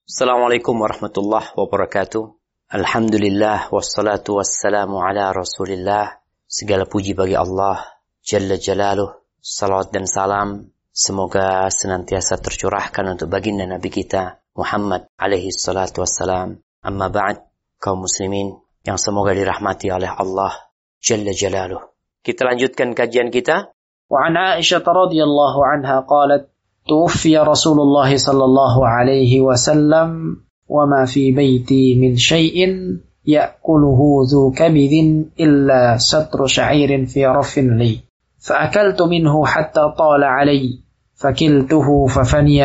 Assalamualaikum warahmatullahi wabarakatuh. Alhamdulillah wassalatu wassalamu ala Rasulillah. Segala puji bagi Allah Jalla Jalaluh. Salawat dan salam semoga senantiasa tercurahkan untuk baginda Nabi kita Muhammad alaihi salatu wassalam. Amma ba'd, kaum muslimin yang semoga dirahmati oleh Allah Jalla Jalaluh. Kita lanjutkan kajian kita. Wa an Aisyah radhiyallahu anha qalat توفي رسول الله صلى الله عليه وسلم وما في بيتي من شيء يأكله ذو كبد إلا ستر شعير في رف لي فأكلت منه حتى طال علي فكلته ففني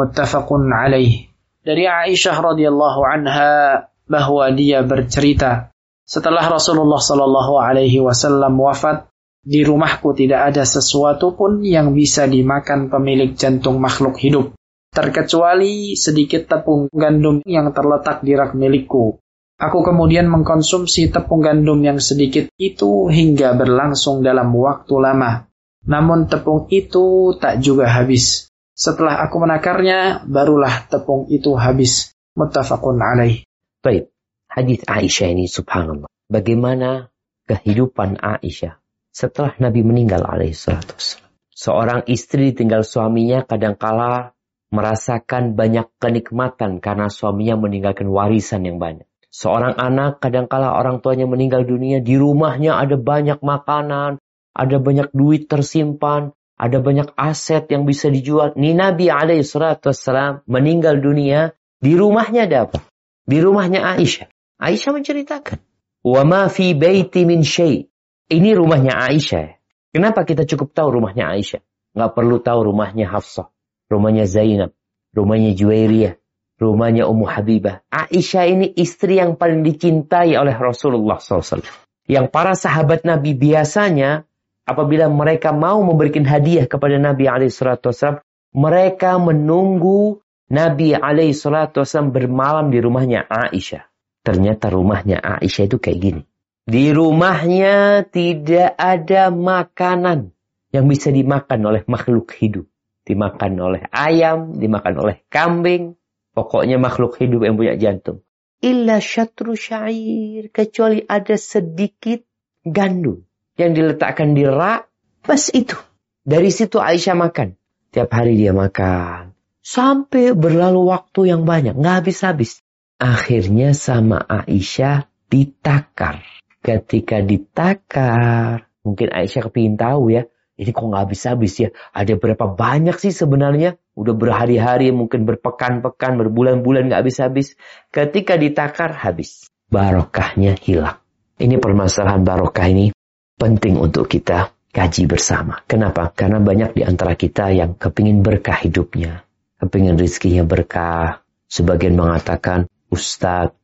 متفق عليه. Dari Aisyah radhiyallahu anha bahwa dia bercerita, setelah Rasulullah sallallahu alaihi wasallam wafat, di rumahku tidak ada sesuatu pun yang bisa dimakan pemilik jantung makhluk hidup, terkecuali sedikit tepung gandum yang terletak di rak milikku. Aku kemudian mengkonsumsi tepung gandum yang sedikit itu hingga berlangsung dalam waktu lama. Namun tepung itu tak juga habis. Setelah aku menakarnya, barulah tepung itu habis. Muttafaqun alaih. Baik, hadis Aisyah ini subhanallah. Bagaimana kehidupan Aisyah setelah Nabi meninggal alaihi salatu wassalam. Seorang istri tinggal suaminya kadangkala merasakan banyak kenikmatan karena suaminya meninggalkan warisan yang banyak. Seorang anak kadangkala orang tuanya meninggal dunia, di rumahnya ada banyak makanan, ada banyak duit tersimpan, ada banyak aset yang bisa dijual. Ini Nabi alaihi salatu wassalam meninggal dunia, di rumahnya ada apa? Di rumahnya Aisyah. Aisyah menceritakan, "Wa ma fi baiti min syai'." Ini rumahnya Aisyah. Kenapa kita cukup tahu rumahnya Aisyah? Nggak perlu tahu rumahnya Hafsah, rumahnya Zainab, rumahnya Juwairiyah, rumahnya Ummu Habibah. Aisyah ini istri yang paling dicintai oleh Rasulullah SAW. Yang para sahabat Nabi biasanya, apabila mereka mau memberikan hadiah kepada Nabi SAW, mereka menunggu Nabi SAW bermalam di rumahnya Aisyah. Ternyata rumahnya Aisyah itu kayak gini. Di rumahnya tidak ada makanan yang bisa dimakan oleh makhluk hidup. Dimakan oleh ayam, dimakan oleh kambing. Pokoknya makhluk hidup yang punya jantung. Illa syatru syair. Kecuali ada sedikit gandum yang diletakkan di rak. Bas itu. Dari situ Aisyah makan. Tiap hari dia makan. Sampai berlalu waktu yang banyak. Nggak habis-habis. Akhirnya sama Aisyah ditakar. Ketika ditakar, mungkin Aisyah kepingin tahu ya, ini kok nggak habis-habis ya? Ada berapa banyak sih sebenarnya? Udah berhari-hari, mungkin berpekan-pekan, berbulan-bulan nggak habis-habis. Ketika ditakar, habis. Barokahnya hilang. Ini permasalahan barokah ini penting untuk kita kaji bersama. Kenapa? Karena banyak di antara kita yang kepingin berkah hidupnya. Kepingin rezekinya berkah. Sebagian mengatakan, Ustadz,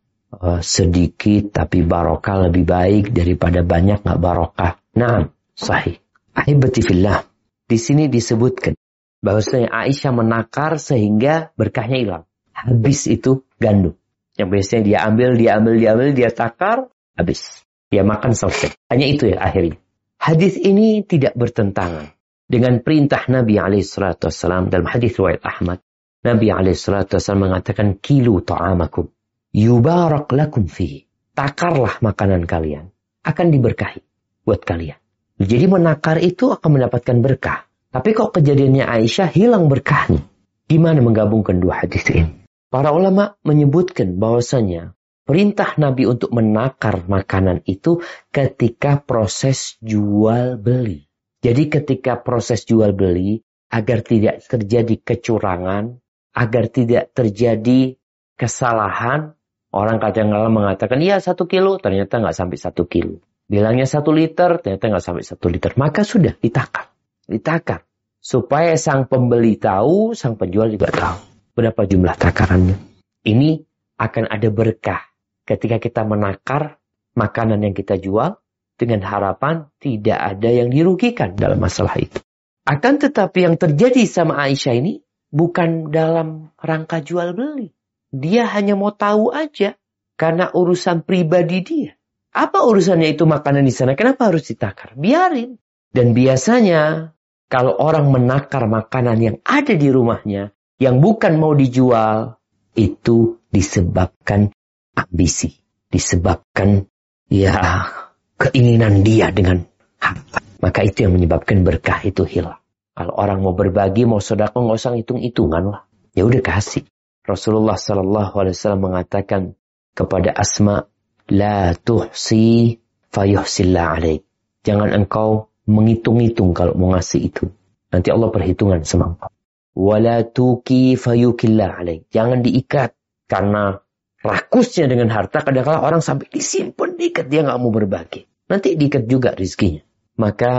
sedikit tapi barokah lebih baik daripada banyak nggak barokah. Nah, sahih. Ahibati fillah. Di sini disebutkan bahwasanya Aisyah menakar sehingga berkahnya hilang. Habis itu gandum. Yang biasanya dia ambil, dia takar, habis. Dia makan selesai. Hanya itu ya akhirnya. Hadis ini tidak bertentangan dengan perintah Nabi SAW dalam hadis riwayat Ahmad. Nabi SAW mengatakan, "Kilu ta'amakum. Yubarak lakum fihi." Takarlah makanan kalian. Akan diberkahi buat kalian. Jadi menakar itu akan mendapatkan berkah. Tapi kok kejadiannya Aisyah hilang berkahnya? Gimana menggabungkan dua hadis ini? Para ulama menyebutkan bahwasanya perintah Nabi untuk menakar makanan itu ketika proses jual beli. Jadi ketika proses jual beli, agar tidak terjadi kecurangan, agar tidak terjadi kesalahan, orang kadang-kadang mengatakan, iya 1 kilo, ternyata nggak sampai 1 kilo. Bilangnya 1 liter, ternyata nggak sampai 1 liter. Maka sudah ditakar. Ditakar. Supaya sang pembeli tahu, sang penjual juga tahu berapa jumlah takarannya. Ini akan ada berkah ketika kita menakar makanan yang kita jual, dengan harapan tidak ada yang dirugikan dalam masalah itu. Akan tetapi yang terjadi sama Aisyah ini bukan dalam rangka jual beli. Dia hanya mau tahu aja karena urusan pribadi dia. Apa urusannya itu makanan di sana? Kenapa harus ditakar? Biarin. Dan biasanya kalau orang menakar makanan yang ada di rumahnya, yang bukan mau dijual, itu disebabkan ambisi, disebabkan keinginan dia dengan harta. Maka itu yang menyebabkan berkah itu hilang. Kalau orang mau berbagi, mau sedekah, nggak usah hitung-hitungan lah. Ya udah kasih. Rasulullah SAW mengatakan kepada Asma, la tuhsi fayuhsillah alaik. Jangan engkau menghitung-hitung kalau mau ngasih itu. Nanti Allah perhitungan sama engkau. Wala tuki fayukillah alaik. Jangan diikat. Karena rakusnya dengan harta, kadang-kadang orang sampai disimpan, diikat, dia nggak mau berbagi. Nanti diikat juga rezekinya. Maka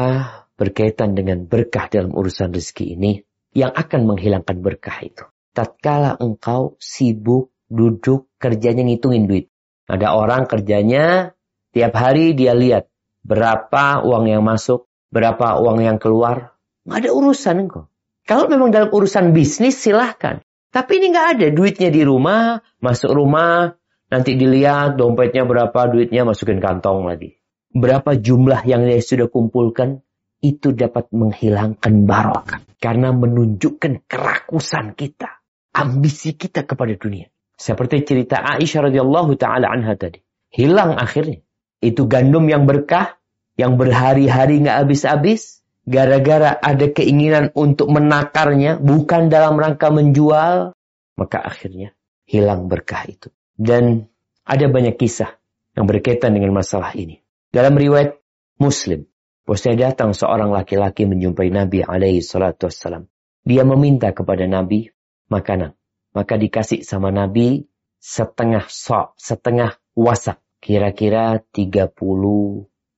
berkaitan dengan berkah dalam urusan rezeki ini, yang akan menghilangkan berkah itu. Tatkala engkau sibuk, duduk, kerjanya ngitungin duit. Ada orang kerjanya, tiap hari dia lihat berapa uang yang masuk, berapa uang yang keluar. Nggak ada urusan engkau. Kalau memang dalam urusan bisnis, silahkan. Tapi ini nggak ada. Duitnya di rumah, masuk rumah, nanti dilihat dompetnya berapa, duitnya masukin kantong lagi. Berapa jumlah yang dia sudah kumpulkan, itu dapat menghilangkan barokah. Karena menunjukkan kerakusan kita, ambisi kita kepada dunia. Seperti cerita Aisyah radhiyallahu ta'ala anha tadi. Hilang akhirnya. Itu gandum yang berkah, yang berhari-hari nggak habis-habis, gara-gara ada keinginan untuk menakarnya, bukan dalam rangka menjual, maka akhirnya hilang berkah itu. Dan ada banyak kisah yang berkaitan dengan masalah ini. Dalam riwayat Muslim, bahwasanya datang seorang laki-laki menjumpai Nabi alaihi salatu wassalam. Dia meminta kepada Nabi makanan. Maka dikasih sama Nabi setengah sok, setengah wasak. Kira-kira 30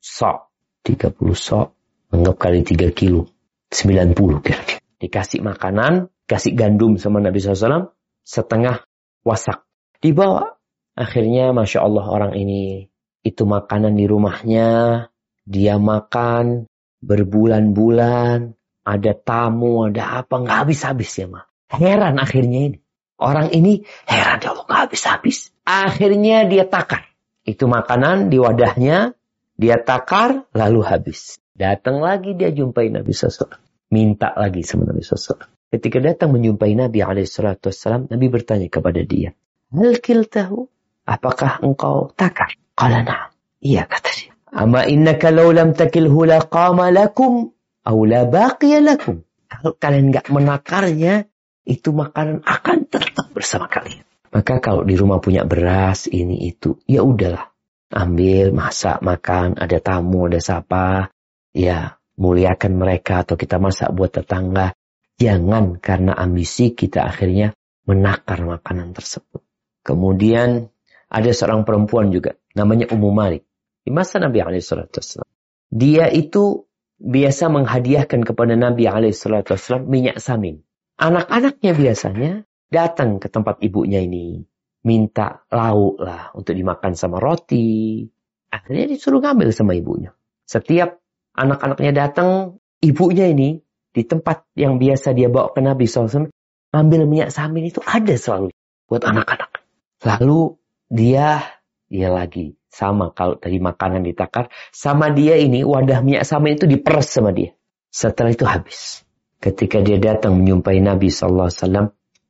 sok. 30 sok, anggap kali 3 kilo. 90 kira-kira. Dikasih makanan, kasih gandum sama Nabi SAW, setengah wasak. Dibawa. Akhirnya Masya Allah orang ini, itu makanan di rumahnya, dia makan berbulan-bulan, ada tamu, ada apa, nggak habis-habis ya mah. Heran akhirnya ini. Orang ini heran, ya Allah nggak habis-habis. Akhirnya dia takar. Itu makanan di wadahnya, dia takar, lalu habis. Datang lagi dia jumpai Nabi SAW. Minta lagi sama Nabi SAW. Ketika datang menjumpai Nabi SAW, Nabi bertanya kepada dia, hal kiltahu? Apakah engkau takar? Qala na'am. Iya kata dia. Ama innaka law lam takilhu laqama lakum aw la baqiya lakum. Kalau kalian enggak menakarnya, itu makanan akan tetap bersama kalian. Maka kalau di rumah punya beras ini itu, ya udahlah. Ambil, masak, makan, ada tamu, ada siapa, ya muliakan mereka atau kita masak buat tetangga. Jangan karena ambisi kita akhirnya menakar makanan tersebut. Kemudian ada seorang perempuan juga, namanya Ummu Malik. Di masa Nabi SAW. Dia itu biasa menghadiahkan kepada Nabi SAW minyak samin. Anak-anaknya biasanya datang ke tempat ibunya ini. Minta lauk lah untuk dimakan sama roti. Akhirnya disuruh ngambil sama ibunya. Setiap anak-anaknya datang, ibunya ini di tempat yang biasa dia bawa ke Nabi SAW, ambil minyak samin itu ada selalu buat anak-anak. Lalu dia lagi sama kalau tadi makanan ditakar, sama dia ini wadah minyak samin itu diperes sama dia. Setelah itu habis. Ketika dia datang menjumpai Nabi SAW,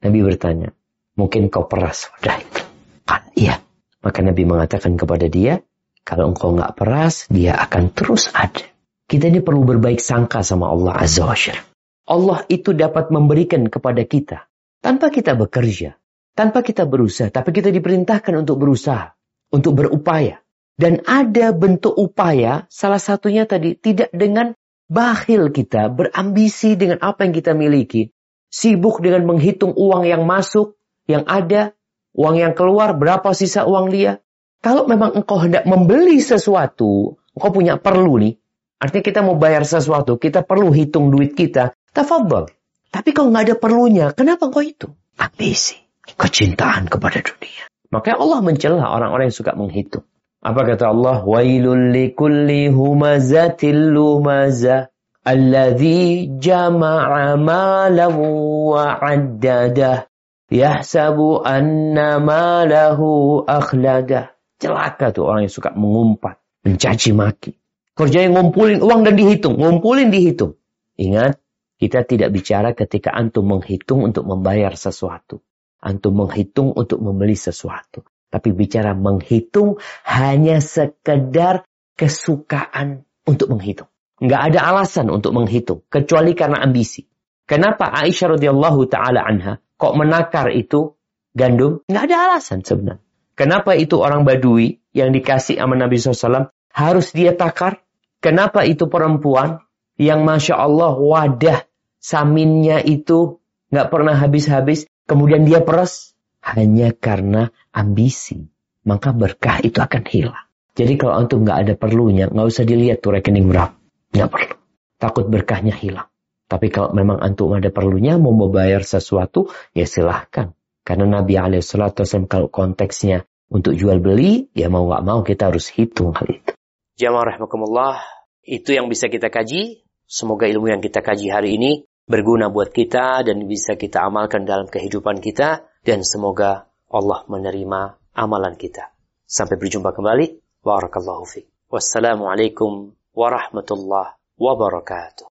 Nabi bertanya, mungkin kau peras wadah itu? Kan iya. Maka Nabi mengatakan kepada dia, kalau engkau nggak peras, dia akan terus ada. Kita ini perlu berbaik sangka sama Allah Azza wa Jalla. Allah itu dapat memberikan kepada kita tanpa kita bekerja, tanpa kita berusaha, tapi kita diperintahkan untuk berusaha, untuk berupaya. Dan ada bentuk upaya, salah satunya tadi tidak dengan bakhil kita, berambisi dengan apa yang kita miliki, sibuk dengan menghitung uang yang masuk, yang ada, uang yang keluar, berapa sisa uang dia. Kalau memang engkau hendak membeli sesuatu, engkau punya perlu nih, artinya kita mau bayar sesuatu, kita perlu hitung duit kita, tafadhal. Tapi kalau nggak ada perlunya, kenapa engkau itu? Ambisi, kecintaan kepada dunia. Makanya Allah mencela orang-orang yang suka menghitung. Apa kata Allah? Wailul likulli humazatil lumaza alladzi jama'a malahu wa 'addadah yahsabu anna malahu akhladah. Celaka tuh orang yang suka mengumpat, mencaci maki. Kerjanya ngumpulin uang dan dihitung, ngumpulin dihitung. Ingat, kita tidak bicara ketika antum menghitung untuk membayar sesuatu. antum menghitung untuk membeli sesuatu. Tapi bicara menghitung hanya sekedar kesukaan untuk menghitung. Nggak ada alasan untuk menghitung, kecuali karena ambisi. Kenapa Aisyah radhiyallahu ta'ala anha kok menakar itu gandum? Nggak ada alasan sebenarnya. Kenapa itu orang Badui yang dikasih sama Nabi SAW harus dia takar? Kenapa itu perempuan yang Masya Allah wadah saminnya itu nggak pernah habis-habis, kemudian dia peras? Hanya karena ambisi. Maka berkah itu akan hilang. Jadi kalau antum nggak ada perlunya, nggak usah dilihat tuh rekening berapa. Nggak perlu. Takut berkahnya hilang. Tapi kalau memang antum ada perlunya, mau membayar sesuatu, ya silahkan. Karena Nabi SAW kalau konteksnya untuk jual beli, ya mau nggak mau kita harus hitung hal itu. Jamaah rahimakumullah, itu yang bisa kita kaji. Semoga ilmu yang kita kaji hari ini berguna buat kita dan bisa kita amalkan dalam kehidupan kita. Dan semoga Allah menerima amalan kita. Sampai berjumpa kembali. Barakallahu fiik. Wassalamualaikum warahmatullahi wabarakatuh.